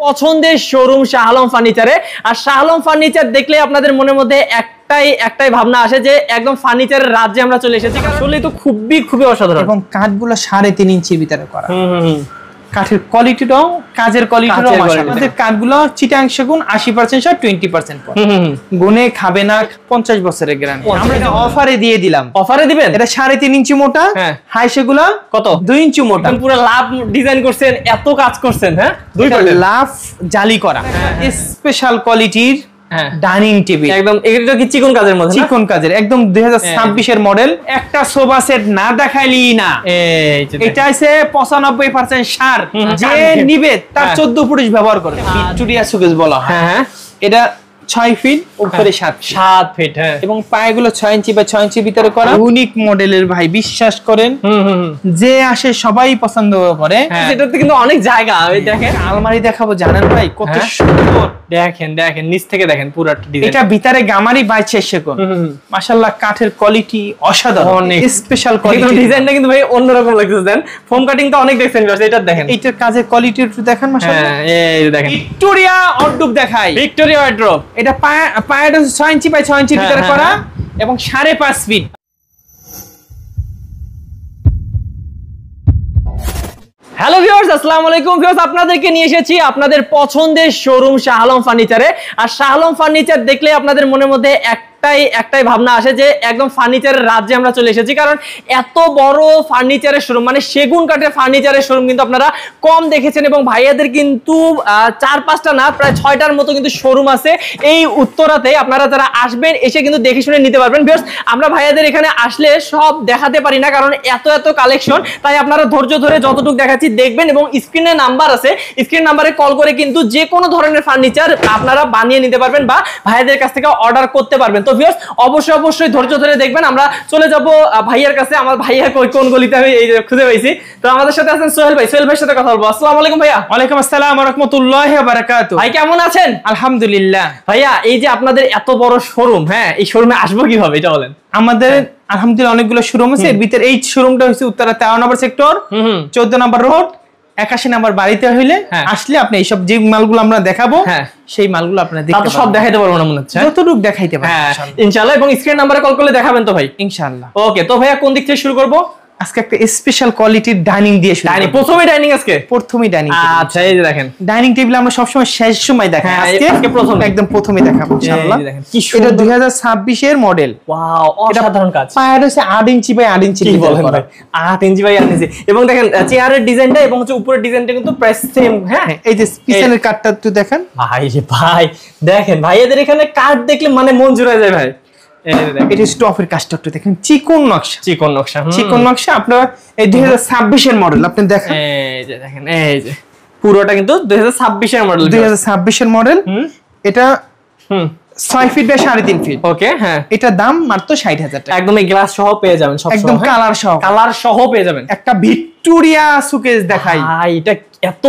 পছন্দের শোরুম শাহ আলম ফার্নিচারে। আর শাহ আলম ফার্নিচার দেখলে আপনাদের মনের মধ্যে একটাই ভাবনা আসে যে একদম ফার্নিচারের রাজ্যে আমরা চলে এসেছি। আসলে তো খুবই অসাধারণ এবং কাঠগুলো 3.5 ইঞ্চির ভিতরে করা। কাঠের কোয়ালিটিটাও কাজের কোয়ালিটিটাও মাশাআল্লাহ। আমাদের কাঠগুলো চিটাং সেগুন 80% সহ 20% পড়ে। গুনে খাবে না 50 বছরের গ্যারান্টি। আমরা এটা অফারে দিয়ে দিলাম। অফারে দিবেন? এটা 3.5 ইঞ্চি মোটা, হাই সেগুলো কত? 2 ইঞ্চি মোটা। পুরো লাভ ডিজাইন করছেন, এত কাজ করছেন। হ্যাঁ, লাভ জালি করা স্পেশাল কোয়ালিটির ডাইনিং টেবিল। একদম এটা কি চিকন কাজের মধ্যে? চিকন কাজের, একদম 2026 এর মডেল। একটা সোফা সেট না দেখাইলি না। এটা আছে 95% সার। যে নিবে তার 14 ফুট ব্যবহার করে। ভিক্টোরিয়া সুকেস বলা হয়। হ্যাঁ, এটা 6 ফিট উপরে 7 ফিট। হ্যাঁ, এবং পায়গুলো 6 ইঞ্চি বা 6 ইঞ্চির ভিতরে করা। ইউনিক মডেলের ভাই, বিশ্বাস করেন যে আসে সবাই পছন্দ করে। এটাতে কিন্তু অনেক জায়গা। দেখেন আলমারি দেখাবো, জানেন ভাই কত সুন্দর। দেখেন নিচ থেকে দেখেন পুরো ডিজাইন। এটা ভিতরে গামারি বাইছে সেকোন। মাশাআল্লাহ, কাঠের কোয়ালিটি অসাধারণ, স্পেশাল কোয়ালিটি। ডিজাইনটা কিন্তু ভাই অন্যরকম লাগতেছে। দেন ফোম কাটিংটা অনেক দেখছেন। এটা দেখেন, এইটার কাজের কোয়ালিটি একটু দেখেন। মাশাআল্লাহ, এই দেখেন ভিক্টোরিয়া ওয়ার্ডরোব দেখাই। ভিক্টোরিয়া ওয়ার্ডরোব এটা পায়াটা 6 ইঞ্চি বাই 6 ইঞ্চির ভিতরে করা এবং 5.5 ফিট। হ্যালো ভিউয়ার্স, আসসালামু আলাইকুম। ভিউয়ার্স, আপনাদেরকে নিয়ে এসেছি আপনাদের পছন্দের শোরুম শাহ আলম ফার্নিচারে। আর শাহ আলম ফার্নিচার দেখলে আপনাদের মনের মধ্যে একটাই ভাবনা আসে যে একদম ফার্নিচারের রাজ্যে আমরা চলে এসেছি। কারণ এত বড় ফার্নিচারের শোরুম, মানে সেগুন কাঠের ফার্নিচারের শোরুম কিন্তু আপনারা কম দেখেছেন। এবং ভাইয়াদের কিন্তু 4-5টা না, প্রায় 6টার মতো কিন্তু শোরুম আছে এই উত্তরাতে। আপনারা যারা আসবেন এসে কিন্তু দেখে শুনে নিতে পারবেন। ভিউয়ার্স, আমরা ভাইয়াদের এখানে আসলে সব দেখাতে পারি না, কারণ এত কালেকশন। তাই আপনারা ধৈর্য ধরে যতটুকু দেখাচ্ছি দেখবেন। এবং স্ক্রিনে নাম্বার আছে, স্ক্রিন নাম্বারে কল করে কিন্তু যে কোনো ধরনের ফার্নিচার আপনারা বানিয়ে নিতে পারবেন বা ভাইয়াদের কাছ থেকে অর্ডার করতে পারবেন। তো ভিউয়ার্স, অবশ্যই ধৈর্য ধরে দেখবেন। আমরা চলে যাব ভাইয়ার কাছে। আমার ভাইয়া কোন গলিতে আমি এই খুঁজে পাইছি। তো আমাদের সাথে আছেন সোহেল ভাই। সোহেল ভাইয়ের সাথে কথা বলবো। আসসালামু আলাইকুম ভাইয়া। ওয়ালাইকুম আসসালাম ওয়া রাহমাতুল্লাহি ওয়া বারাকাতুহু। ভাই কেমন আছেন? আলহামদুলিল্লাহ। ভাইয়া, এই যে আপনাদের এত বড় শোরুম, হ্যাঁ, এই শোরুমে আসবো কিভাবে এটা বলেন? আমাদের আলহামদুলিল্লাহ অনেকগুলো শোরুম আছে। এর ভিতরে এই শোরুমটা হচ্ছে উত্তরা 13 নম্বর সেক্টর, 14 নম্বর রোড, 81 নম্বর বাড়িতে হইলে আসলে আপনি এইসব যে মালগুলো আমরা দেখাবো সেই মালগুলো আপনারা দেখতে পাবেন। সব দেখাইতে পারবো না মনে হচ্ছে? যতটুকু দেখাইতে পারবেন ইনশাআল্লাহ। এবং স্ক্রিন নাম্বারে কল করলে দেখাবেন তো ভাই? ইনশাআল্লাহ। ওকে, তো ভাইয়া কোন দিক থেকে শুরু করব? আজকে একটা স্পেশাল কোয়ালিটির ডাইনিং দিয়ে শুরু করব। প্রথমে ডাইনিং আজকে? প্রথমেই ডাইনিং। আচ্ছা, এই যে দেখেন ডাইনিং টেবিল আমরা সব সময় শেষ সময় দেখাই। আজকে প্রথম একদম প্রথমে দেখাবো ইনশাআল্লাহ। এটা 2026 এর মডেল। ওয়াও, অসাধারণ কাজ। পায়ার হচ্ছে 8 ইঞ্চি বাই 8 ইঞ্চি। কি বলেন ভাই? 8 ইঞ্চি বাই 8 ইঞ্চি। এবং দেখেন চেয়ারের ডিজাইনটা এবং হচ্ছে উপরের ডিজাইনটা কিন্তু প্রায় সেম। হ্যাঁ, এই যে পিছনের কাঠটা একটু দেখেন ভাই দেখেন ভাইয়াদের এখানে কাঠ দেখলে মানে মন জুড়ে যায় ভাই। এটা স্টফের কাজটা একটু দেখেন, চিকন নকশা। আপনারা এই 2026 এর মডেল আপনি দেখেন। এই যে দেখেন, এই যে পুরোটা কিন্তু 2026 এর মডেল। 2026 এর মডেল। এটা 6 ফিট বাই 3.5 ফিট। ওকে, হ্যাঁ। এটা দাম মাত্র 60,000 টাকা। একদম এই গ্লাস সহ পেয়ে যাবেন সব, একদম কালার সহ পেয়ে যাবেন। একটা ভিক্টোরিয়া সুকেস দেখাই। ভাই এটা এত,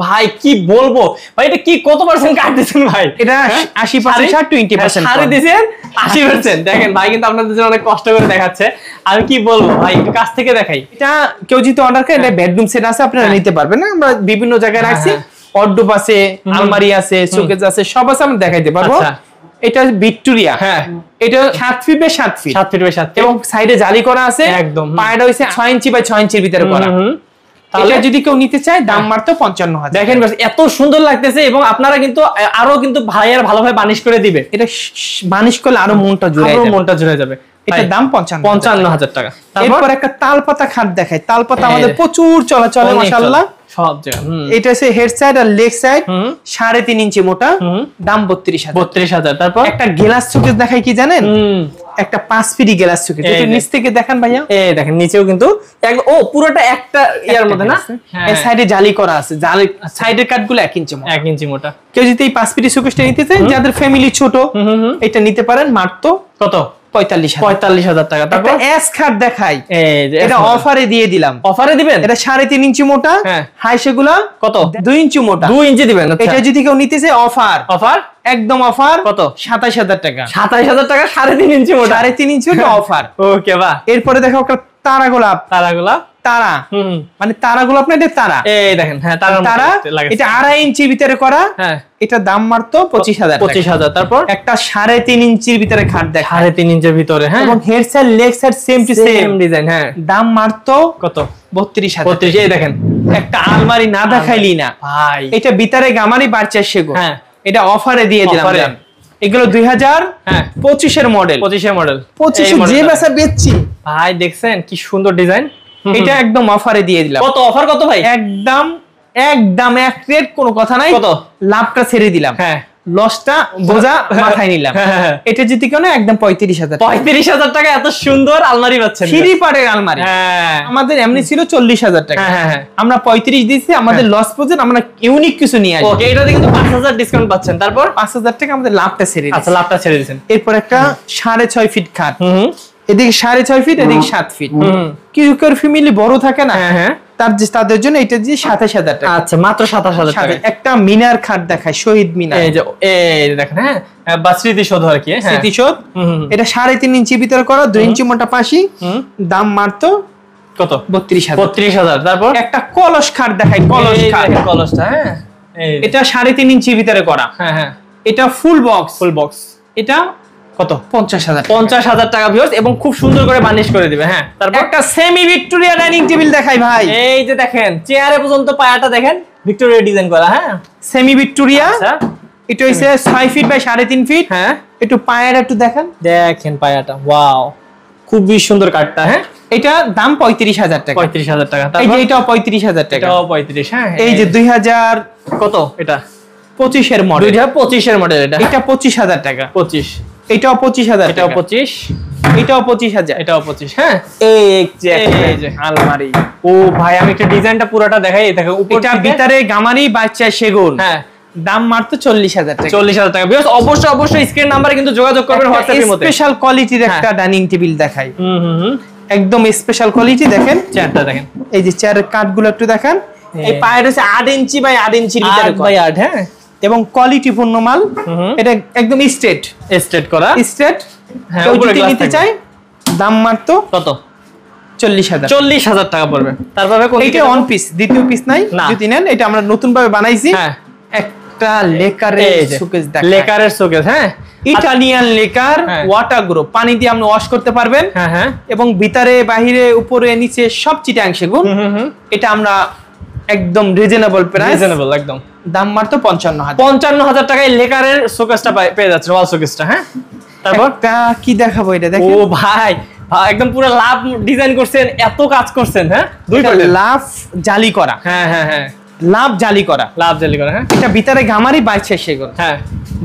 ভাই কি বলবো ভাই, এটা কি কত পার্সেন্ট কাট দিয়েছেন ভাই? এটা 80% ছাড় 20% ছাড় দিয়েছেন 80%। দেখেন ভাই কিন্তু আপনাদের জন্য অনেক কষ্ট করে দেখাচ্ছে। আমি কি বলবো ভাই, একটু কাছ থেকে দেখাই। এটা কেউ যদি অর্ডার করে, এটা বেডরুম সেট আছে, আপনারা নিতে পারবেন। আমরা বিভিন্ন জায়গায় রাখছি, ওয়ার্ডরোব আছে, আলমারি আছে, শোকেস আছে, সব আছে, আমরা দেখাইতে পারবো। এটা ভিক্টোরিয়া। হ্যাঁ, এটা 7 ফিট বাই 7 ফিট এবং সাইডে জালি করা আছে। একদম পায়টা হইছে 6 ইঞ্চি বাই 6 ইঞ্চির ভিতরে করা। তাহলে যদি কেউ নিতে চায় দাম মাত্র 55,000। দেখেন এত সুন্দর লাগতেছে। এবং আপনারা কিন্তু আরো কিন্তু ভাইয়ার ভালোভাবে বানিশ করে দিবে। এটা বানিশ করলে আরো মনটা জুড়ে যাবে। এটার দাম 55,000 টাকা। এরপর একটা তালপাতা খাট দেখাই। তালপাতা আমাদের প্রচুর চলে মাশাআল্লাহ সব জায়গা। এটা হচ্ছে হেড সাইড আর লেগ সাইড 3.5 ইঞ্চি মোটা, দাম 32,000। তারপর একটা গ্লাস শোকেস দেখাই, কি জানেন? একটা 5 ফিট গ্লাস শোকেস। এটা নিচ থেকে দেখেন ভাইয়া, এই দেখেন নিচেও কিন্তু পুরোটা একটা ইয়ার মধ্যে না, এই সাইডে জালি করা আছে। জালি সাইডের কাটগুলো 1 ইঞ্চি মোটা। কেউ যদি এই 5 ফিট শোকেসটা নিতে চায়, যাদের ফ্যামিলি ছোট, এটা নিতে পারেন মাত্র কত? 45,000 টাকা। তারপর এস খাট দেখাই, এটা অফারে দিয়ে দিলাম। অফারে দিবেন? এটা 3.5 ইঞ্চি মোটা, হাই সেগুলো কত? 2 ইঞ্চি মোটা। 2 ইঞ্চি দিবেন। এটা যদি কেউ নিতে চায় অফার একদম অফার কত? 27,000 টাকা। 27,000 টাকা 3.5 ইঞ্চি মোটা। 3.5 ইঞ্চি মোটা অফার। ওকে, বাহ। এরপরে দেখো একটা তারা গোলাপ তারা, মানে তারাগুলো আপনার এটা তারা, এই দেখেন হ্যাঁ তারা, এটা 2.5 ইঞ্চির ভিতরে করা। হ্যাঁ, এটা দাম মাত্র 25,000 টাকা। 25,000। তারপর একটা 3.5 ইঞ্চির ভিতরে খাট দেখ, 3.5 ইঞ্চির ভিতরে। হ্যাঁ, এবং head side leg side same to same design. হ্যাঁ, দাম মাত্র কত? 32,000। 32। এই দেখেন একটা আলমারি না দেখাইলি না ভাই, এটা ভিতরে গামারি বাড়ছে সেগুন। হ্যাঁ, এটা অফারে দিয়ে দিলাম। অফারে। এগুলো 2025 এর মডেল। 25 এর মডেল। 25 যে বেচা বেচছি ভাই, দেখছেন কি সুন্দর ডিজাইন। এটা একদম অফারে দিয়ে দিলাম। কত অফার? কত ভাই? একদম এক রেট, কোনো কথা নাই। কত? লাভটা ছেড়ে দিলাম। হ্যাঁ, লসটা বোঝা মাথায় নিলাম। এটা যদি কেন একদম 35,000। 35,000 টাকা এত সুন্দর আলমারি পাচ্ছেন। 3 পার্টের আলমারি। হ্যাঁ, আমাদের এমনি ছিল 40,000 টাকা। হ্যাঁ, আমরা 35 দিয়েছি। আমাদের লস পর্যন্ত আমরা ইউনিক কিছু নিয়ে আসি। ওকে, এটাতে কিন্তু 5,000 ডিসকাউন্ট পাচ্ছেন। তারপর 5,000 টাকা আমাদের লাভটা ছেড়ে দিয়েছি। আচ্ছা, লাভটা ছেড়ে দিয়েছেন। এরপর একটা 6.5 ফিট খাট, এদিকে 6.5 ফিট, এদিকে 7 ফিট। কিছু ফ্যামিলি বড় থাকে না, হ্যাঁ, তাদের জন্য এটা দিয়ে 27,000 টাকা। আচ্ছা, মাত্র 27,000 টাকা। একটা মিনার খাট দেখায়, শহীদ মিনার। এই দেখেন, হ্যাঁ, বা স্মৃতিসৌধ আর কি। স্মৃতিসৌধ। এটা 3.5 ইঞ্চি ভিতরে করা, 2 ইঞ্চি মোটা পাশি। দাম মাত্র কত? 32,000। 32,000। তারপর একটা কলস খাট দেখায়, কলস খাট। কলসটা, হ্যাঁ, এটা 3.5 ইঞ্চি ভিতরে করা। হ্যাঁ, এটা ফুল বক্স। এটা কত? 50,000। 50,000 টাকা ভিউয়ার্স, এবং খুব সুন্দর করে বার্নিশ করে দিবে। হ্যাঁ, তারপর একটা সেমি ভিক্টোরিয়া ডাইনিং টেবিল দেখাই ভাই। এই যে দেখেন, চেয়ারে পর্যন্ত পায়াটা দেখেন ভিক্টোরিয়া ডিজাইন করা। হ্যাঁ, সেমি ভিক্টোরিয়া। আচ্ছা, এটা হইছে 6 ফিট বাই 3.5 ফিট। হ্যাঁ, একটু পায়াটা একটু দেখেন পায়াটা, ওয়াও, খুবই সুন্দর কাঠটা। হ্যাঁ, এটা দাম 35,000 টাকা। 35,000 টাকা। এই যে তারপর এটাও 35,000 টাকা। এটাও 35। হ্যাঁ, এই যে 2025 কত? এটা এর মডেল। 2025 এর মডেল। এটা 25,000 টাকা। 25। এটাও 25,000 এটাও টাকা। 25। এটাও 25,000। এটাও 25। হ্যাঁ, এই যে আলমারি। ও ভাই, আমি একটা ডিজাইনটা পুরোটা দেখাই। দেখো উপর এটা থেকে। ভিতরে গামারি বাচ্চা সেগুন। হ্যাঁ, দাম মাত্র 40,000 টাকা। 40,000 টাকা। ভিউয়ার্স, অবশ্যই স্ক্রিন নাম্বারে কিন্তু যোগাযোগ করবেন হোয়াটসঅ্যাপের মধ্যে। স্পেশাল কোয়ালিটির একটা ডাইনিং টেবিল দেখাই। একদম স্পেশাল কোয়ালিটি। দেখেন চেয়ারটা দেখেন, এই যে চেয়ারের কাঠগুলো একটু দেখেন। এই পায়ের হচ্ছে 8 ইঞ্চি বাই 8 ইঞ্চির ভিতরে 8 বাই 8। হ্যাঁ, এবং কোয়ালিটি পূর্ণ মাল। এটা একদম স্ট্রেট করা। হ্যাঁ, কেউ উপরে যদি গ্লাস নিতে থাকবে। চাই দাম মাত্র কত? 40,000। 40,000 টাকা পড়বে। তারপরে এটা ওয়ান পিস, দ্বিতীয় পিস নাই। না। যদি নেন, এটা আমরা নতুন ভাবে বানাইছি। হ্যাঁ, একটা লেকারের শোকেস দেখাই। লেকারের শোকেস। হ্যাঁ, ইটালিয়ান লেকার, হ্যাঁ। ওয়াটার গ্রো, পানি দিয়ে আপনি ওয়াশ করতে পারবেন। হ্যাঁ, এবং ভিতরে বাহিরে উপরে নিচে সব চিটাং সেগুন। এটা আমরা একদম রিজনেবল প্রাইস। রিজনেবল একদম। দাম মাত্র 55,000। 55,000 টাকায় লেকারের শোকেসটা পেয়ে যাচ্ছে, ওয়াল শোকেসটা। হ্যাঁ, তারপর একটা কি দেখাবো এটা ও দেখেন। ভাই, একদম পুরো লাভ ডিজাইন করছেন, এত কাজ করছেন। হ্যাঁ, দুই এটা পার্টের। লাভ জালি করা। হ্যাঁ, লাভ জালি করা। লাভ জালি করা। হ্যাঁ, এটা ভিতরে গামারি বাইছে সেগুন। হ্যাঁ,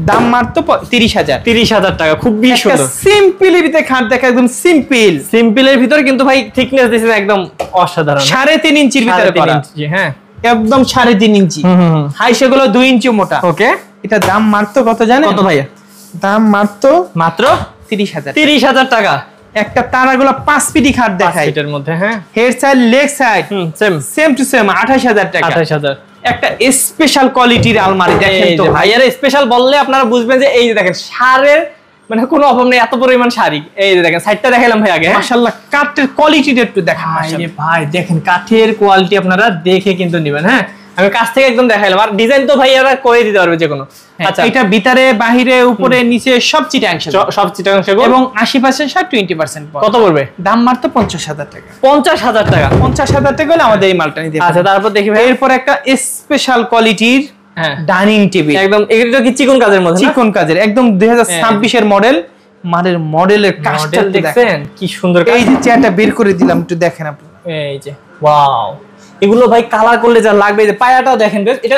দাম মাত্র 30,000। 30,000 টাকা। খুবই সুন্দর। সিম্পল ভিতরে খাট দেখা, একদম সিম্পল। সিম্পলের ভিতরে কিন্তু ভাই থিকনেস দিয়েছেন একদম অসাধারণ। 3.5 ইঞ্চির ভিতরে করা। 3.5 ইঞ্চি। হ্যাঁ, একদম 3.5 ইঞ্চি। হাই সেগুলো 2 ইঞ্চি মোটা। ওকে, এটা দাম মাত্র কত জানেন? কত ভাইয়া? দাম মাত্র 30,000। 30,000 টাকা। একটা তারাগুলো 5 ফিটি খাট দেখাই। এটার মধ্যে। হ্যাঁ, head side leg side same to same 28,000 টাকা। 28,000। একটা স্পেশাল কোয়ালিটির আলমারি দেখেন তো ভাই। ভাইয়ার স্পেশাল বললে আপনারা বুঝবেন যে এই যে দেখেন শাড়ির মানে কোনো অভাব নেই, এত পরিমাণ শাড়ি। এই যে দেখেন সাইডটা দেখাইলাম ভাই আগে। মাশাআল্লাহ, কাঠের কোয়ালিটিটা একটু দেখেন। ভাই দেখেন কাঠের কোয়ালিটি আপনারা দেখে কিন্তু নেবেন। হ্যাঁ, আমি কাছ থেকে একদম দেখাইলাম। আর ডিজাইন তো ভাইয়ারা করে দিতে পারবে যে কোনো। আচ্ছা, এটা ভিতরে বাহিরে উপরে নিচে সব চিটাং সব চিটাংশ এবং 80% ছাড় 20% কত পড়বে? দাম মাত্র 50,000 টাকা। 50,000 টাকা। 50,000 টাকা হলে আমাদের এই মালটা নিতে হবে। আচ্ছা, তারপর দেখি ভাই। এরপর একটা স্পেশাল কোয়ালিটির ডাইনিং টেবিল। একদম এগুলো কি চিকন কাজের মধ্যে? চিকন কাজের, একদম 2026 এর মডেল। মডেলের কাজটা দেখছেন কি সুন্দর। এই যে চেয়ারটা বের করে দিলাম, একটু দেখেন আপনারা। এই যে ওয়াও, এগুলো ভাই কালার করলে যা লাগবে। যে পায়াটাও দেখেন, এটা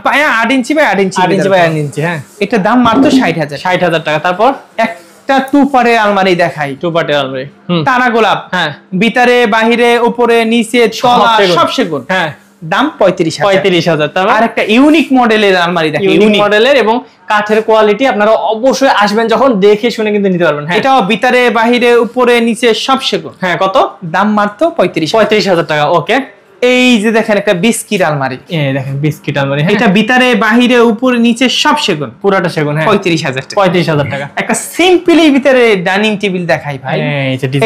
পায়া 8 inch by 8 inch. 8 inch by 8 ইঞ্চি। হ্যাঁ, এটা দাম মাত্র 60,000। 60,000 টাকা। তারপর একটা 2 পারের আলমারি দেখাই। 2 পার্টের আলমারি। তারা গোলাপ। হ্যাঁ, ভিতরে বাহিরে উপরে নিচে তলা সব সেগুন। হ্যাঁ, দাম 35,000। 35,000। তারপর আর একটা ইউনিক মডেলের আলমারি দেখেন। ইউনিক মডেলের এবং কাঠের কোয়ালিটি। আপনারা অবশ্যই আসবেন, যখন দেখে শুনে কিন্তু নিতে পারবেন। হ্যাঁ, এটাও ভিতরে বাহিরে উপরে নিচে সব সেগুন। হ্যাঁ, কত? দাম মাত্র 35,000। 35,000 টাকা। ওকে, এই যে দেখেন একটা বিস্কিট আলমারি, এই দেখেন বিস্কিট আলমারি, এটা ভিতরে বাহিরে উপরে নিচে সব সেগুন, পুরাটা সেগুন। হ্যাঁ 35,000 টাকা। 35,000 টাকা। একটা সিম্পলি ভিতরে ডাইনিং টেবিল দেখাই ভাই,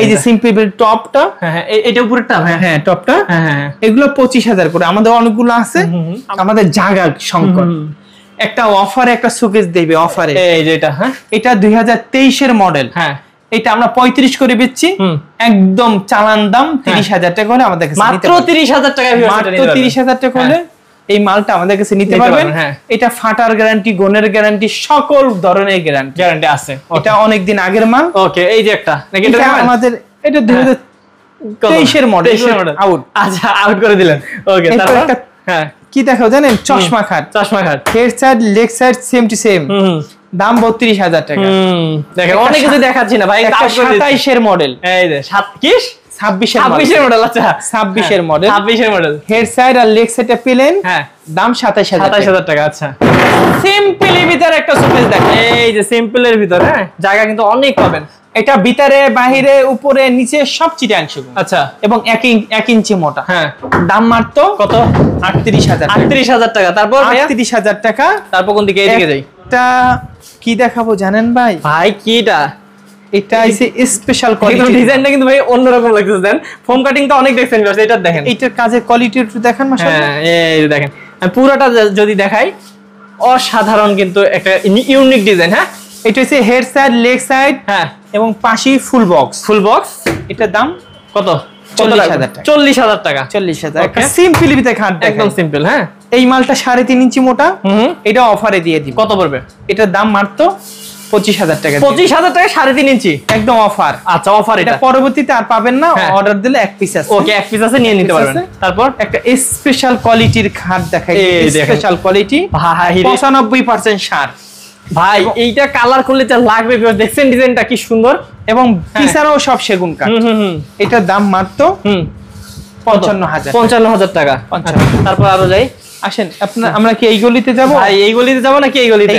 এই যে সিম্পল টপটা, হ্যাঁ এটা উপরেরটা, হ্যাঁ টপটা, হ্যাঁ এগুলো 25,000 করে। আমাদের অনেকগুলো আছে, আমাদের জায়গা সংকট। একটা অফারে একটা শোকেস দেবে অফারে, এই যে এটা, হ্যাঁ এটা 2023 এর মডেল। হ্যাঁ এটা আমরা 35 করে বেচছি, একদম চালান দাম 30,000 টাকা হলে আমাদের কাছে মাত্র 30,000 টাকা, মাত্র 30,000 টাকা হলে এই মালটা আমাদের কাছে নিতে পারবেন। এটা ফাটার গ্যারান্টি, গোনের গ্যারান্টি, সকল ধরনের গ্যারান্টি আছে। এটা অনেক দিন আগের মাল। ওকে এই যে একটা নাকি এটা আমাদের, এটা 2023 এর মডেল, আউট। আচ্ছা আউট করে দিলেন। ওকে তারপর হ্যাঁ কি দেখাও জানেন, চশমা খাট, head side leg side same to same, দাম 32,000 টাকা। দেখেন অনেক কিছু দেখাচ্ছি না ভাই, 27 এর মডেল, এই যে 26 এর মডেল। আচ্ছা 26 এর মডেল, 26 এর মডেল, হেড সাইড আর লেগ সাইডটা পেলেন, হ্যাঁ দাম 27,000 টাকা। আচ্ছা সিম্পলের ভিতরে একটা শোকেস দেখেন, এই যে সিম্পলের ভিতরে, হ্যাঁ জায়গা কিন্তু অনেক পাবেন। এটা ভিতরে বাহিরে উপরে নিচে সব চিটাংশ। আচ্ছা এবং 1 ইঞ্চি মোটা। হ্যাঁ দাম মাত্র কত, 38,000 টাকা। তারপর 38,000 টাকা। তারপর কোন দিকে, এদিকে যাই। এটা কি দেখাবো জানেন ভাই? ভাই কি এটা হইছে স্পেশাল কোয়ালিটি, ডিজাইনটা কিন্তু ভাই অন্যরকম লাগতেছে। দেন ফোম কাটিং তো অনেক দেখছেন, এটা দেখেন, এটার কাজের কোয়ালিটি একটু দেখেন মাশাআল্লাহ। হ্যাঁ এই দেখেন, পুরোটা যদি দেখাই অসাধারণ, কিন্তু একটা ইউনিক ডিজাইন। হ্যাঁ এটা হচ্ছে হেড সাইড, লেগ সাইড, হ্যাঁ এবং পাশে ফুল বক্স। এটার দাম কত? 40,000 টাকা। 40,000 টাকা। 40,000 একটা সিম্পল ভিতরে খাট, একদম সিম্পল। হ্যাঁ এই মালটা 3.5 ইঞ্চি মোটা, এটা অফারে দিয়ে দিব। কত পড়বে? এটার দাম মাত্র 25,000 টাকা। 25,000 টাকা 3.5 ইঞ্চি, একদম অফার। আচ্ছা অফার, এটা পরবর্তীতে আর পাবেন না, অর্ডার দিলে এক পিস আছে। ওকে এক পিস আছে, নিয়ে নিতে পারবেন। তারপর একটা স্পেশাল কোয়ালিটির খাট দেখাই, স্পেশাল কোয়ালিটি, ভাই 95% সার। ভাই এইটা কালার করলে যা লাগবে, দেখছেন ডিজাইনটা কি সুন্দর, এবং পিছারাও সব সেগুন কাঠ। এটার দাম মাত্র 55,000 টাকা। তারপর আরো যাই, আসেন আমরা কি এই গলিতে যাব? ভাই এই গলিতে যাব নাকি এই গলিতে?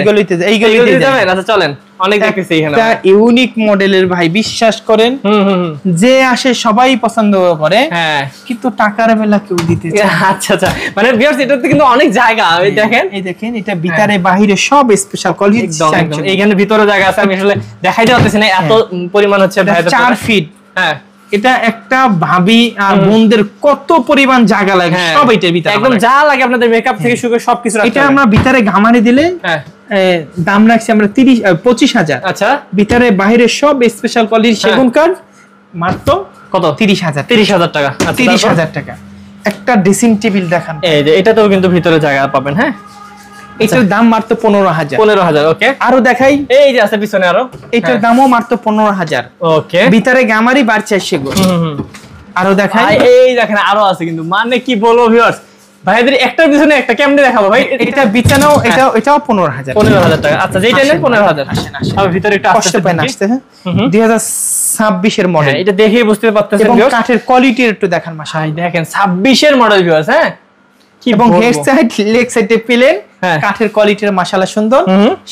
এই গলিতে যাবেন? আচ্ছা চলেন, অনেক দেখতেছি এখানে। এটা ইউনিক মডেলের ভাই, বিশ্বাস করেন যে আসে সবাই পছন্দ করে, হ্যাঁ কিন্তু টাকার বেলা কেউ দিতে চায়। আচ্ছা আচ্ছা, মানে ভিউয়ার্স এটাতে কিন্তু অনেক জায়গা, এই দেখেন, এই দেখেন এটা ভিতরে বাহিরে সব স্পেশাল কোয়ালিটি। এইখানে ভিতরে জায়গা আছে, আমি আসলে দেখাইতে পারতেছি না, এত পরিমাণ হচ্ছে। 4 ফিট। হ্যাঁ এটা একটা ভাবি আর বোনদের কত পরিমাণ জায়গা লাগে, সব এটার ভিতরে একদম যা লাগে আপনাদের মেকআপ থেকে শুরু করে সবকিছু রাখতে। এটা আমরা ভিতরে গামারি দিলে দাম রাখছি আমরা 25,000। আচ্ছা ভিতরে বাইরে সব স্পেশাল কোয়ালিটি সেগুন কাঠ, মাত্র কত? 30,000 টাকা। 30,000 টাকা। একটা ড্রেসিং টেবিল দেখান, এই যে এটাতেও কিন্তু ভিতরে জায়গা পাবেন। হ্যাঁ এটার দাম মাত্র 15,000। 15,000। ওকে আরো দেখাই, এই যে আছে পিছনে আরো, এটার দামও মাত্র 15,000। ওকে ভিতরে গামারি বাড়ছে সেগুন। আরো দেখাই, এই দেখেন আরো আছে কিন্তু, মানে কি বলবো ভিউয়ার্স, ভাইদের একটার পিছনে একটা কেমনে দেখাবো ভাই? এটা বিছানাও, এটাও 15,000। 15,000 টাকা। আচ্ছা যেটা নেন 15,000। আর ভিতরে একটা কষ্ট পায় না আসতে। হ্যাঁ 2026 এর মডেল, এটা দেখেই বুঝতে পারতেছেন ভিউয়ার্স, কাঠের কোয়ালিটি একটু দেখান মাশাআল্লাহ। দেখেন 26 এর মডেল ভিউয়ার্স। হ্যাঁ এবং হেড সাইড লেগ সাইডে পেলেন, কাঠের কোয়ালিটির মাশাআল্লাহ সুন্দর।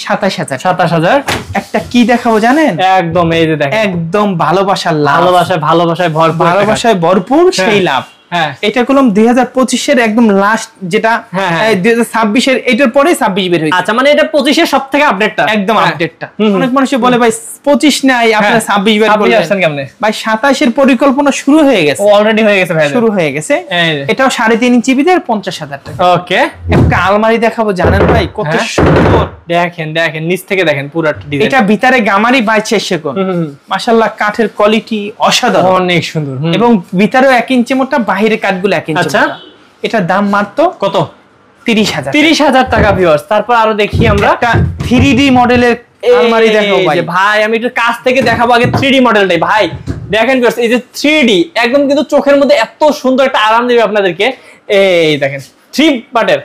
27,000। একটা কি দেখাবো জানেন? একদম এই যে দেখেন, একদম ভালোবাসায় ভালোবাসায় ভরপুর সেই লাভ। হ্যাঁ এটা কলম 2025 এর একদম লাস্ট, যেটা 2026 এর, এটার পরে 26 বের হয়েছে। আচ্ছা মানে এটা 25 এর সবথেকে আপডেটটা, একদম আপডেটটা। অনেক মানুষ বলে ভাই 25 নাই, আপনারা 26 বের করলেন কেমনে? ভাই 27 এর পরিকল্পনা শুরু হয়ে গেছে, অলরেডি হয়ে গেছে ভাই, শুরু হয়ে গেছে। এটাও 3.5 ইঞ্চি ভিতরে 50,000 টাকা। ওকে একটা আলমারি দেখাবো জানেন ভাই, কত সুন্দর। দেখেন নিচ থেকে দেখেন পুরো ডিজাইন। এটা ভিতরে গামারি বাইছে সেগুন, মাশাআল্লাহ কাঠের কোয়ালিটি অসাধারণ, অনেক সুন্দর। এবং ভিতরেও 1 ইঞ্চি মোটা, বাইরে কাঠগুলো 1 ইঞ্চি। আচ্ছা এটার দাম মাত্র কত? 30,000 টাকা ভিউয়ার্স। তারপর আরো দেখি আমরা একটা 3D মডেলের আলমারি দেখাবো ভাই। ভাই আমি একটু কাছ থেকে দেখাবো আগে 3D মডেলটাই। ভাই দেখেন ভিউয়ার্স, এই যে 3D একদম কিন্তু চোখের মধ্যে এত সুন্দর একটা আরাম দেবে আপনাদেরকে। এই দেখেন 3 পার্টের।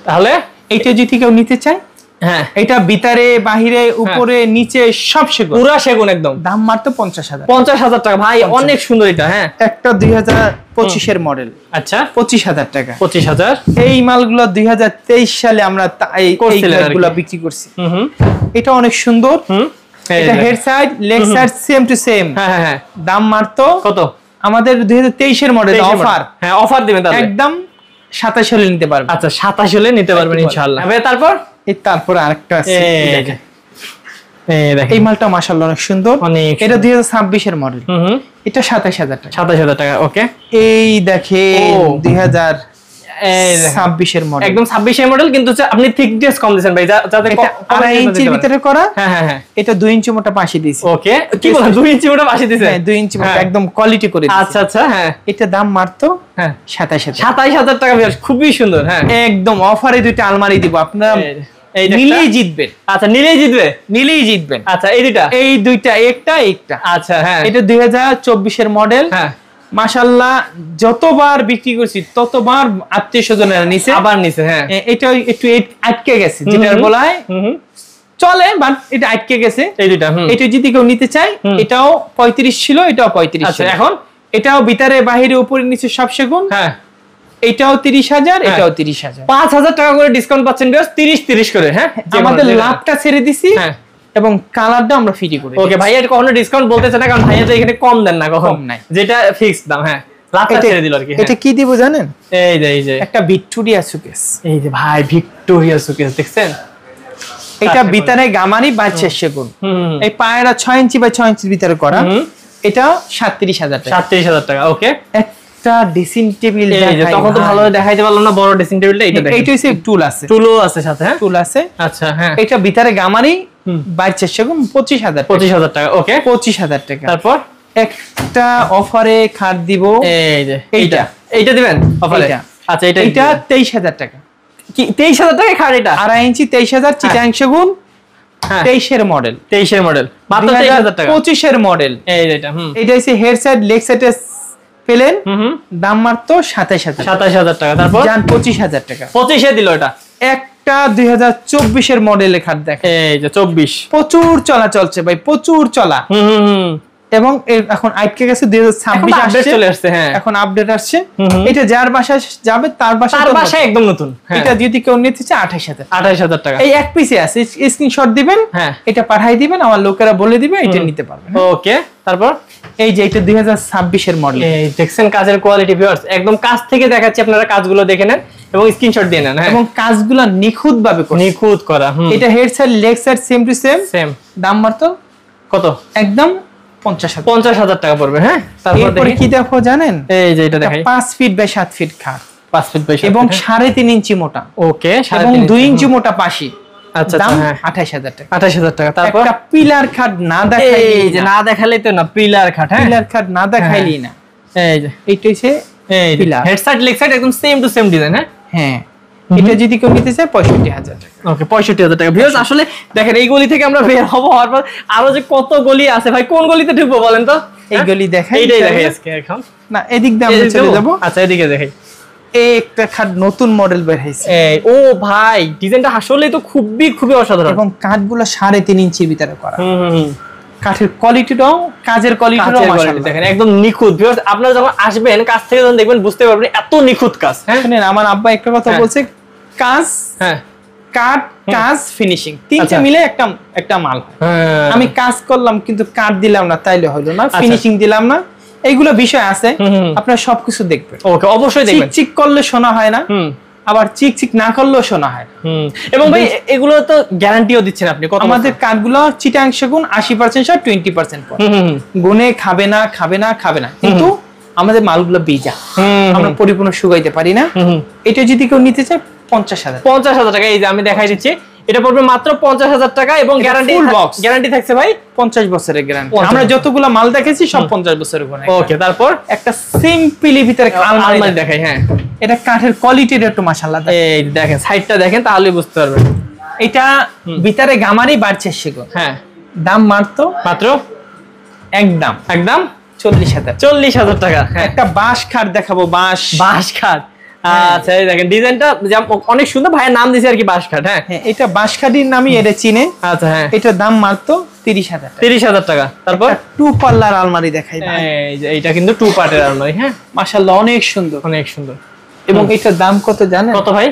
তাহলে এইটা যদি কেউ নিতে চায়, হ্যাঁ এটা ভিতরে বাহিরে উপরে নিচে সব সেগুন, পুরা সেগুন একদম, দাম মাত্র 50,000। 50,000 টাকা ভাই, অনেক সুন্দর এটা। হ্যাঁ একটা 2025 এর মডেল। আচ্ছা 25,000 টাকা। 25,000। এই মালগুলো 2023 সালে আমরা এই মালগুলো বিক্রি করছি। এটা অনেক সুন্দর। এটা head side leg side same to same. হ্যাঁ হ্যাঁ, দাম মাত্র কত? আমাদের 2023 এর মডেল অফার। হ্যাঁ অফার দিবেন তাহলে একদম 27 হলে নিতে পারবেন। আচ্ছা 27 হলে নিতে পারবেন ইনশাআল্লাহ। তারপর আরেকটা আছে দেখেন এই মালটা মাশাআল্লাহ অনেক সুন্দর। এটা 2026 এর মডেল। এটা 27000 টাকা। 27000 টাকা ওকে। এই দেখেন 2026 এর মডেল, একদম 26 এর মডেল, কিন্তু আপনি থিকনেস কম দিবেন ভাই, যাতে 2.5 ইঞ্চির ভিতরে করা। হ্যাঁ এটা 2 ইঞ্চি মোটা পাশে দিয়েছি। ওকে কি বলেন 2 ইঞ্চি মোটা পাশে দিয়েছে? হ্যাঁ 2 ইঞ্চি মোটা একদম কোয়ালিটি করে দিয়েছি। আচ্ছা হ্যাঁ এটা দাম মাত্র 27000 টাকা। খুবই সুন্দর। হ্যাঁ একদম অফারে দুইটা আলমারি দিব আপনারা, নিলেই জিতবেন। আচ্ছা নিলেই জিতবেন। আচ্ছা এই দুইটা একটা। আচ্ছা হ্যাঁ এটা 2024 এর মডেল। হ্যাঁ মাশাআল্লাহ যতবার বিক্রি করছি ততবার আত্মীয়-স্বজনেরা নিছে, আবার নিছে। হ্যাঁ এটা একটু আটকে গেছে, যেটা বলায় চলে বাট এটা আটকে গেছে। এই দুইটা এটা যদি কেউ নিতে চায়, এটাও 35 ছিল, এটাও 35। আচ্ছা এখন এটাও ভিতরে বাহিরে উপরে নিচে সব সেগুন। হ্যাঁ এটাও 30000, এটাও 30000। 5000 টাকা করে ডিসকাউন্ট পাচ্ছেন ভিউয়ার্স, 30 করে। হ্যাঁ আমাদের লাভটা ছেড়ে দিছি। হ্যাঁ এবং কালারটা আমরা ফ্রি করে। ওকে ভাইয়া এটা কখনো ডিসকাউন্ট বলতেছে না, কারণ ভাইয়া তো এখানে কম দেন না কখনো, যেটা ফিক্সড দাম। হ্যাঁ লাভটা ছেড়ে দিল আর কি। এটা কি দিব জানেন? এই যে একটা ভিক্টোরিয়া সুকেস। এই যে ভাই ভিক্টোরিয়া সুকেস দেখছেন, এটা ভিতরে গামারি 22 সেগুন। এই পায়রা 6 ইঞ্চি বাই 6 ইঞ্চির ভিতরে করা। এটা 37000 টাকা। 37000 টাকা ওকে। একটা ড্রেসিং টেবিল দেখাই, তখন তো ভালো দেখাইতে পারলাম না বড় ড্রেসিং টেবিলটা। এটা দেখেন, এইটা হচ্ছে টুল আছে, টুলও আছে সাথে। হ্যাঁ টুল আছে। আচ্ছা হ্যাঁ এটা ভিতরে গামারি 22 সেগুন 25000 টাকা ওকে। 25000 টাকা। তারপর একটা অফারে খাট দিব। এই যে এইটা দিবেন অফারে। আচ্ছা এটা 23000 টাকা। কি 23000 টাকা খাট? এটা 2.5 ইঞ্চি 23000 চিটাং সেগুন। 23 এর মডেল। 23 এর মডেল মাত্র 23000 টাকা। 25 এর মডেল। এই যেটা এটা হচ্ছে হেড সাইড লেগ সাইডে পেলেন, দাম মাত্র 27000 টাকা। তারপর জান 25000 টাকা। 25 এ দিল এটা। একটা 2024 এর মডেলের খাট দেখেন। এই যে 24 প্রচুর চলা চলছে ভাই, প্রচুর চলা। এবং এখন আটকে গেছে 2026 আপডেট চলে আসছে। হ্যাঁ এখন আপডেট আসছে। এটা যার বাসায় যাবে তার বাসায় একদম নতুন। এটা যদি কেউ নিতে চায় 28000 টাকা। এই এক পিসে আছে, স্ক্রিনশট দিবেন। হ্যাঁ এটা পাঠিয়ে দিবেন, আমার লোকেরা বলে দিবে, এটা নিতে পারবেন। ওকে তারপর এই যে এটা 2026 এর মডেল। এই দেখছেন কাজের কোয়ালিটি ভিউয়ার্স, একদম কাছ থেকে দেখাচ্ছি, আপনারা কাজগুলো দেখে নেন এবং স্ক্রিনশট দিয়ে নেন। এবং কাজগুলো নিখুঁত ভাবে করা, নিখুঁত করা। এটা head side leg side same to same. দাম মাত্র কত? একদম 50000 টাকা পড়বে। হ্যাঁ তারপরে কি দেখো জানেন? এই যে এটা দেখাই, 5 ফিট বাই 7 ফিট খাট, 5 ফিট বাই 7 এবং 3.5 ইঞ্চি মোটা। ওকে এবং 2 ইঞ্চি মোটা পাশি। আচ্ছা দাম হ্যাঁ 28000 টাকা। 28000 টাকা। তারপর একটা পিলার খাট না দেখাইলে, এই যে না দেখালেই তো না, পিলার খাট। হ্যাঁ পিলার খাট না দেখাইলেই না। এই যে এইটা হচ্ছে এই pillar, head side leg side একদম সেম টু সেম ডিজাইন। হ্যাঁ এটা যদি কেউ নিতে চায় 65000 টাকা। ওকে 65000 টাকা। ভিউয়ার্স আসলে দেখেন এই গলি থেকে আমরা বের হবো, হওয়ার পর আরো যে কত গলি আছে ভাই, কোন গলিতে ঢুকবো বলেন তো? এই গলি দেখাই, এইটাই দেখাই আজকে। এখন না এদিক দিয়ে আমরা চলে যাব। আচ্ছা এদিকে দেখাই। এই একটা খাট নতুন মডেল বের হইছে। এই ও ভাই ডিজাইনটা আসলে তো খুবই অসাধারণ, এবং কাঠগুলো 3.5 ইঞ্চির ভিতরে করা। কাঠের কোয়ালিটিটাও, কাজের কোয়ালিটিটাও মাশাআল্লাহ দেখেন একদম নিখুঁত। ভিউয়ার্স আপনারা যখন আসবেন কাছ থেকে যখন দেখবেন বুঝতে পারবেন এত নিখুঁত কাজ। হ্যাঁ শুনেন আমার আব্বা একটা কথা বলছে, কাজ কাঠ কাজ ফিনিশিং তিনটা মিলে একটা মাল হয়। আমি কাজ করলাম কিন্তু কাঠ দিলাম না তাইলে হলো না, ফিনিশিং দিলাম না, এইগুলো বিষয় আছে, আপনারা সবকিছু দেখবেন। ওকে অবশ্যই দেখবেন। চিক করলে শোনা হয় না, আবার চিক না করলেও শোনা হয়। এবং ভাই এগুলো তো গ্যারান্টিও দিচ্ছেন আপনি। আমাদের কাঠগুলো চিটাংশ গুণ 80% সব 20% গুণে খাবে না, কিন্তু আমাদের মালগুলো বীজা, আমরা পরিপূর্ণ শুকাইতে পারি না। এটা যদি কেউ নিতে চায় 50000 টাকা। এই যে আমি দেখাই দিচ্ছি, এটা পড়বে মাত্র 50000 টাকা এবং গ্যারান্টি থাকছে ভাই 50 বছরের গ্যারান্টি। আমরা যতগুলো মাল দেখেছি সব 50 বছরের গুণ। ওকে তারপর একটা সিম্পলি ভিতরে আলমারি দেখাই। হ্যাঁ এটা কাঠের কোয়ালিটিটা একটু মাশাআল্লাহ। এই দেখেন সাইডটা দেখেন, তাহলে বুঝতে পারবেন। এটা ভিতরে গামারি বাড়ছে সেগুন। হ্যাঁ দাম মাত্র একদম 40000 টাকা। একটা বাঁশ খাট দেখাবো, বাঁশ খাট। আচ্ছা এই দেখেন ডিজাইনটা অনেক সুন্দর, ভাইয়ের নাম দিয়েছে আর কি বাঁশ খাট। হ্যাঁ এটা বাঁশ খাটির নামই এটা চিনে। আচ্ছা হ্যাঁ এটার দাম মাত্র 30000 টাকা। তারপর 2 পাল্লার আলমারি দেখাই। এই যে এটা কিন্তু 2 পার্টের আলমারি। হ্যাঁ মাশাআল্লাহ অনেক সুন্দর। এবং এটার দাম কত জানেন? কত ভাই?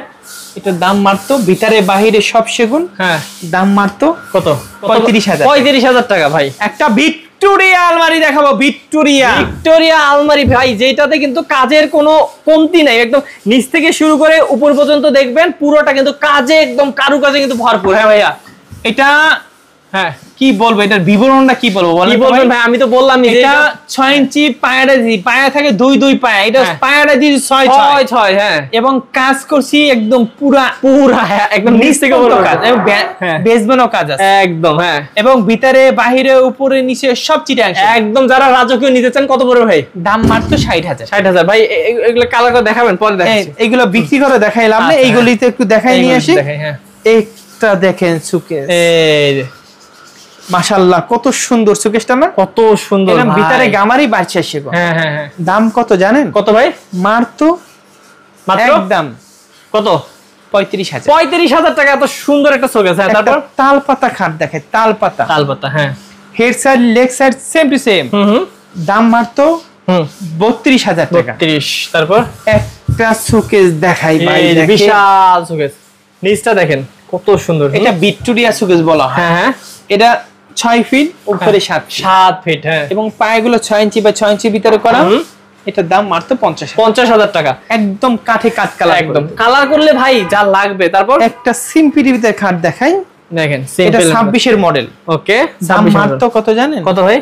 এটার দাম মাত্র ভিতরে বাহিরে সব সেগুন। হ্যাঁ দাম মাত্র কত? 35000 টাকা ভাই। একটা বিট ভিক্টোরিয়া আলমারি দেখাবো। ভিক্টোরিয়া আলমারি ভাই, যেটাতে কিন্তু কাজের কোনো কমতি নাই, একদম নিচ থেকে শুরু করে উপর পর্যন্ত দেখবেন পুরোটা কিন্তু কাজে একদম কারুকাজে কিন্তু ভরপুর। হ্যাঁ ভাইয়া, এটা হ্যাঁ কি বলবো, এটার বিবরণটা কি বলবো কি বলবেন ভাই? আমি তো বললাম এটা 6 ইঞ্চি পায়াটা দি, পায়া থাকে 2 পায়া, এটা পায়াটা দি 6 হ্যাঁ, এবং কাজ করছি একদম পুরা হ্যাঁ, একদম নিচ থেকে উপর কাজ, এবং বেসমেন্টও কাজ আছে একদম। হ্যাঁ, এবং ভিতরে বাহিরে উপরে নিচে সব চিটাংশ একদম। যারা রাজকীয় নিতে চান কত পড়বে ভাই? দাম মাত্র 60,000। 60,000 ভাই। এগুলো কালার করে দেখাবেন পরে দেখাচ্ছি। এইগুলো বিক্রি করে দেখাইলাম না, এইগুলিতে একটু দেখাই নিয়ে আসি। হ্যাঁ, একটা দেখেন সুকেস, এই যে মাশাআল্লাহ কত সুন্দর সুকেসটা না, কত সুন্দর এর ভাই। ভিতরে গামারি বাড়ছে সেগো। হ্যাঁ হ্যাঁ হ্যাঁ। দাম কত জানেন? কত ভাই? মাত্র একদম কত? 35,000। 35,000 টাকা এত সুন্দর একটা শোকেস। হ্যাঁ, তারপর তাল পাতা খাট দেখে, তাল পাতা। হ্যাঁ, head side leg side same to same. দাম মাত্র 32,000 টাকা। 32। তারপর একটা শোকেস দেখাই ভাই, এই যে বিশাল শোকেস, নিচটা দেখেন কত সুন্দর। এটা ভিক্টোরিয়া শোকেস বলা হয়। হ্যাঁ হ্যাঁ, এটা 6 ফিট উপরে 7 ফিট। হ্যাঁ, এবং পায়গুলো 6 ইঞ্চি বা 6 ইঞ্চি ভিতরে করা। এটার দাম মাত্র 50,000 টাকা। একদম কাঠে কাঠ কালার, একদম কালার করলে ভাই যা লাগবে। তারপর একটা সিম্পল ভিতরে খাট দেখাই, দেখেন এটা 26 এর মডেল। ওকে, দাম মাত্র কত জানেন? কত ভাই?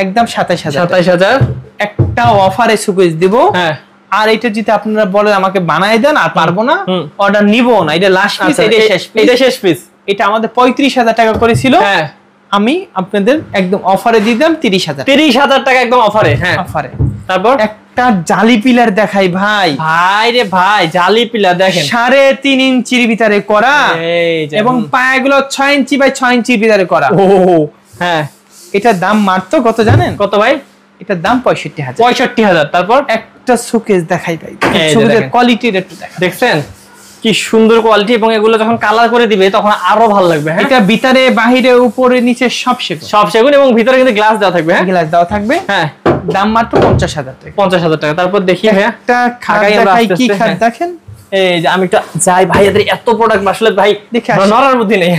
একদম 27,000। 27,000। একটা অফারে শোকেস দিব। হ্যাঁ, আর এটা যদি আপনারা বলেন আমাকে বানাই দেন, আর পারবো না, অর্ডার নিব না, এটা লাস্ট পিস, এটা শেষ পিস। এটা শেষ পিস। এটা আমাদের 35,000 টাকা করেছিল। হ্যাঁ, আমি আপনাদের একদম অফারে দিয়ে দিলাম 30,000। 30,000 টাকা একদম অফারে। হ্যাঁ, অফারে। তারপর একটা জালি পিলার দেখাই ভাই। ভাই রে ভাই, জালি পিলার দেখেন 3.5 ইঞ্চির ভিতরে করা, এই যে এবং পায়াগুলো 6 ইঞ্চি বাই 6 ইঞ্চির ভিতরে করা। ও হ্যাঁ, এটার দাম মাত্র কত জানেন? কত ভাই? এটার দাম 65,000। 65,000। তারপর একটা শোকেস দেখাই ভাই, এই যে শোকেসের দেখেন। কোয়ালিটির একটু দেখা। দেখছেন কি সুন্দর কোয়ালিটি, এবং এগুলো যখন কালার করে দিবে তখন আরো ভালো লাগবে। হ্যাঁ, এটা ভিতরে বাহিরে উপরে নিচে সব সেগুন, সব সেগুন, এবং ভিতরে কিন্তু গ্লাস দেওয়া থাকবে। হ্যাঁ, গ্লাস দেওয়া থাকবে। হ্যাঁ, দাম মাত্র 50,000 টাকা। 50,000 টাকা। তারপর দেখি ভাইয়া, একটা খাট আগাই আমরা দেখাই, আস্তে কি আস্তে। খাট হ্যাঁ। দেখেন। এই যে আমি একটু যাই ভাই, এদের এত প্রোডাক্ট আসলে ভাই দেখে আসি। নড়ার বুদ্ধি নেই।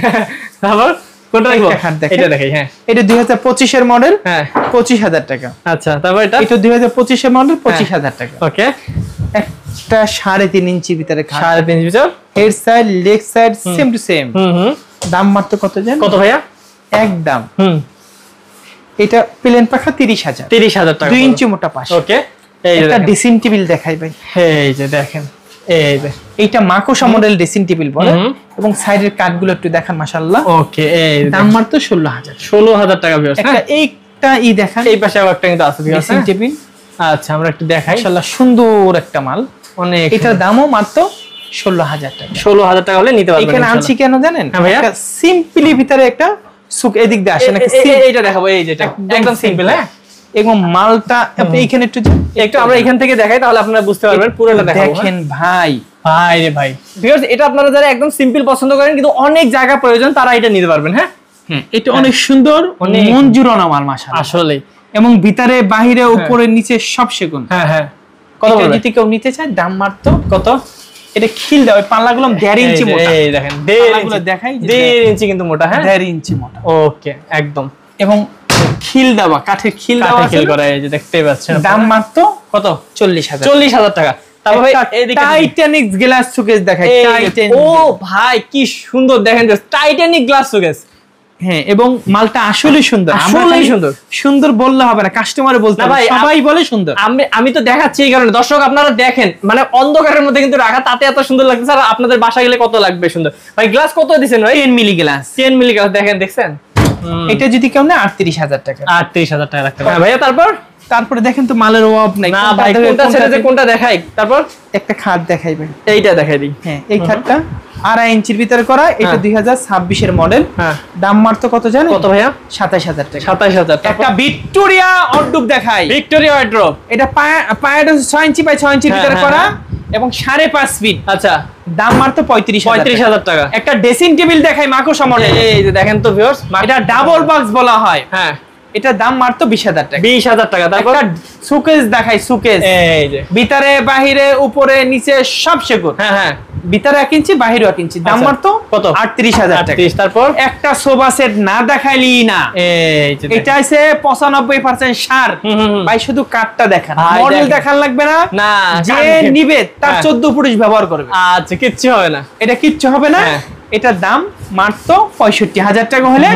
তারপর কোনটা রাখবো? একটা খাট দেখেন। এটা দেখাই। হ্যাঁ, এটা 2025 এর মডেল। হ্যাঁ, 25,000 টাকা। আচ্ছা। তারপর এটা এটা 2025 এর মডেল, 25,000 টাকা। ওকে, একটা 3.5 ইঞ্চি ভিতরে খাট, 3.5 metre. Head side leg side same to same. দাম মাত্র কত জানেন? কত ভাইয়া? একদম এটা প্লেন পাখা 30,000। 30,000 টাকা। 2 ইঞ্চি মোটা পাশ। ওকে, এই যে একটা দেখেন। ড্রেসিং টেবিল দেখাই ভাই। এই যে দেখেন, এই যে এইটা মাকোসা মডেল ড্রেসিং টেবিল বলে, এবং সাইডের কাঠগুলো একটু দেখান মাশাআল্লাহ। ওকে, এই দাম মাত্র 16,000। 16,000 টাকা ভিউয়ার্স। একটা এইটা দেখান, এই পাশে আবার একটা কিন্তু আছে ভিউয়ার্স। Dressing table. আচ্ছা, আমরা একটু দেখাই। মাশাআল্লাহ সুন্দর একটা মাল। অনেক, এটার দামও মাত্র 16,000 টাকা। 16,000 টাকা হলে নিতে পারবেন। এখানে আনছি কেন জানেন? হ্যাঁ ভাইয়া। একটা সিম্পলি ভিতরে একটা সুক, এদিক দিয়ে আসে নাকি, এইটা দেখাবো। এই যেটা একদম সিম্পল। হ্যাঁ, এবং মালটা আপনি এইখানে একটু একটু আমরা এখান থেকে দেখাই, তাহলে আপনারা বুঝতে পারবেন। পুরোটা দেখাবো। দেখেন ভাই, ভাই রে ভাই ভিউয়ার্স, এটা আপনারা যারা একদম সিম্পল পছন্দ করেন কিন্তু অনেক জায়গা প্রয়োজন, তারা এটা নিতে পারবেন। হ্যাঁ, এটা অনেক সুন্দর, মন জুড়ানো মাল মাশাআল্লাহ। আসলে এবং ভিতরে বাহিরে উপরে নিচে সব সেগুন। হ্যাঁ হ্যাঁ। কত যদি কেউ নিতে চায়, দাম মাত্র কত? এটা খিল দেওয়া, পাল্লাগুলো 1.5 ইঞ্চি মোটা। এই দেখেন, পাল্লাগুলো দেখাই, 1.5 ইঞ্চি কিন্তু মোটা। হ্যাঁ, 1.5 ইঞ্চি মোটা। ওকে, একদম। এবং খিল দেওয়া, কাঠের খিল দেওয়া কাঠে খিল করা, এই যে দেখতেই পাচ্ছেন। দাম মাত্র কত? 40,000। 40,000 টাকা। তারপর ভাই এদিকে টাইটানিক গ্লাস শোকেস দেখাই। ও ভাই কি সুন্দর, দেখেন টাইটানিক গ্লাস শোকেস। হ্যাঁ, এবং মালটা আসলেই সুন্দর। আসলেই সুন্দর। সুন্দর বললে হবে না, কাস্টমারে বলতে হবে, সবাই বলে সুন্দর। আমি তো দেখাচ্ছি এই কারণে, দর্শক আপনারা দেখেন, মানে অন্ধকারের মধ্যে কিন্তু রাখা, তাতে এত সুন্দর লাগছে। আর আপনাদের বাসা গেলে কত লাগবে সুন্দর। ভাই গ্লাস কত দিবেন ভাই? 10 মিলি গ্লাস। 10 মিলি গ্লাস দেখেন, দেখছেন? এটা যদি কেউ নেয় 38,000 টাকা। 38,000 টাকা রাখতে হবে। হ্যাঁ ভাইয়া, তারপরে দেখেন তো মালের অভাব নাই। না ভাই, কোনটা ছেড়ে যে কোনটা দেখাই। তারপর একটা খাট দেখাই ভাই, এইটা দেখাই দিই। হ্যাঁ, এই খাটটা 2.5 ইঞ্চির ভিতরে করা। এটা 2026 এর মডেল। হ্যাঁ, দাম মাত্র কত জানেন? কত ভাইয়া? 27,000 টাকা। 27,000। একটা ভিক্টোরিয়া ওয়ার্ডরোব দেখাই। Victoria wardrobe. এটা পায়াটা 6 ইঞ্চি বাই 6 ইঞ্চির ভিতরে করা, এবং 5.5 ফিট। আচ্ছা, দাম মাত্র 35,000 টাকা। একটা ড্রেসিং টেবিল দেখাই মাকোসা মডেল। এই যে দেখেন তো ভিউয়ার্স, এটা ডাবল বক্স বলা হয়। হ্যাঁ, এটা দাম মাত্র 20,000 টাকা। 20,000 টাকা। তারপর সুকেস দেখাই, সুকেস এই যে ভিতরে বাহিরে উপরে নিচে সব সেগুন। হ্যাঁ হ্যাঁ, ভিতরে 1 ইঞ্চি বাহিরে 1 ইঞ্চি, দাম মাত্র কত? 38,000 টাকা। তারপর একটা সোফা সেট না দেখাইলি না। এই যে এটা আছে 95% সার। ভাই শুধু কাঠটা দেখান, মডেল দেখান লাগবে না। না, যে নিবে তার 14 পুরুষ ব্যবহার করবে। আচ্ছা, কিচ্ছু হবে না, এটা কিচ্ছু হবে না। এটার দাম মাত্র 65,000 টাকা হলে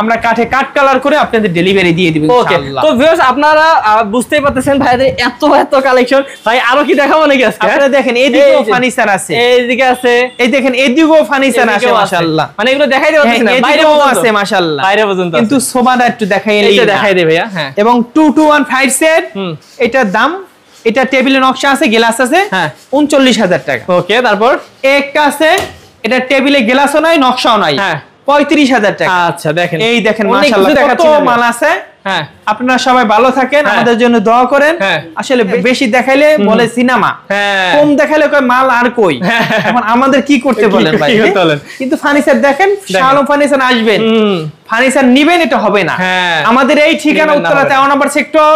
আমরা কাঠে কাট কালার করে আপনাদের ডেলিভারি দিয়ে দিব ইনশাআল্লাহ। তো ভিউয়ার্স আপনারা বুঝতেই পারতেছেন ভাইদের এত কালেকশন। ভাই আরো কি দেখাবো নাকি আজকে? আপনারা দেখেন এদিকেও ফার্নিচার আছে, এইদিকে আছে, এই দেখেন এদিকেও ফার্নিচার আছে মাশাআল্লাহ। মানে এগুলো দেখাই দিতে পারতেছেন না, বাইরেও আছে মাশাআল্লাহ, বাইরে পর্যন্ত। কিন্তু সোফাটা একটু দেখাইলেই এইটা দেখাই দে ভাইয়া। হ্যাঁ, এবং 2215 সেট, এটার দাম, এটা টেবিলে নকশা আছে, গ্লাস আছে, 39,000 টাকা। ওকে, তারপর একটা আছে, এটা টেবিলে গ্লাসও নাই নকশাও নাই, হ্যাঁ 35,000 টাকা। আচ্ছা, দেখেন এই দেখেন মাশাআল্লাহ কত মাল আছে। হ্যাঁ, আপনারা সবাই ভালো থাকেন, আমাদের জন্য দোয়া করেন। আসলে বেশি দেখাইলে বলে সিনেমা, কম দেখাইলে কয় মাল আর কই। এখন আমাদের কি করতে বলেন ভাই? কিন্তু ফার্নিচার দেখেন, শাহ আলম ফার্নিচার আসবেন, ফার্নিচার নিবেন, এটা হবে না। আমাদের এই ঠিকানা উত্তরা 13 নম্বর সেক্টর,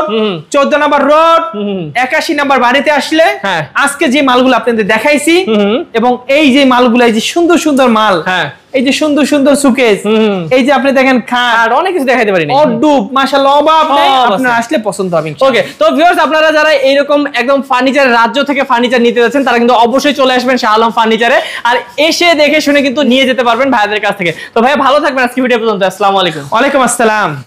14 নম্বর রোড, 81 নম্বর বাড়িতে আসলে আজকে যে মালগুলো আপনাদের দেখাইছি এবং এই যে মালগুলো, এই যে সুন্দর সুন্দর মাল, এই যে সুন্দর সুন্দর সুকেস, এই যে আপনি দেখেন খাট, অনেক কিছু দেখাইতে পারি না, অডুপ মাশাআল্লাহ অভাব নেই। আপনারা আসলে পছন্দ হবে ইনশাআল্লাহ। ওকে, তো ভিউয়ার্স আপনারা যারা এইরকম একদম ফার্নিচার রাজ্য থেকে ফার্নিচার নিতে যাচ্ছেন তারা কিন্তু অবশ্যই চলে আসবেন শাহ আলম ফার্নিচারে, আর এসে দেখে শুনে কিন্তু নিয়ে যেতে পারবেন ভাইদের কাছ থেকে। তো ভাই ভালো থাকবেন, আজকে ভিডিও পর্যন্ত। আসসালামু আলাইকুম। ওয়ালাইকুম আসসালাম।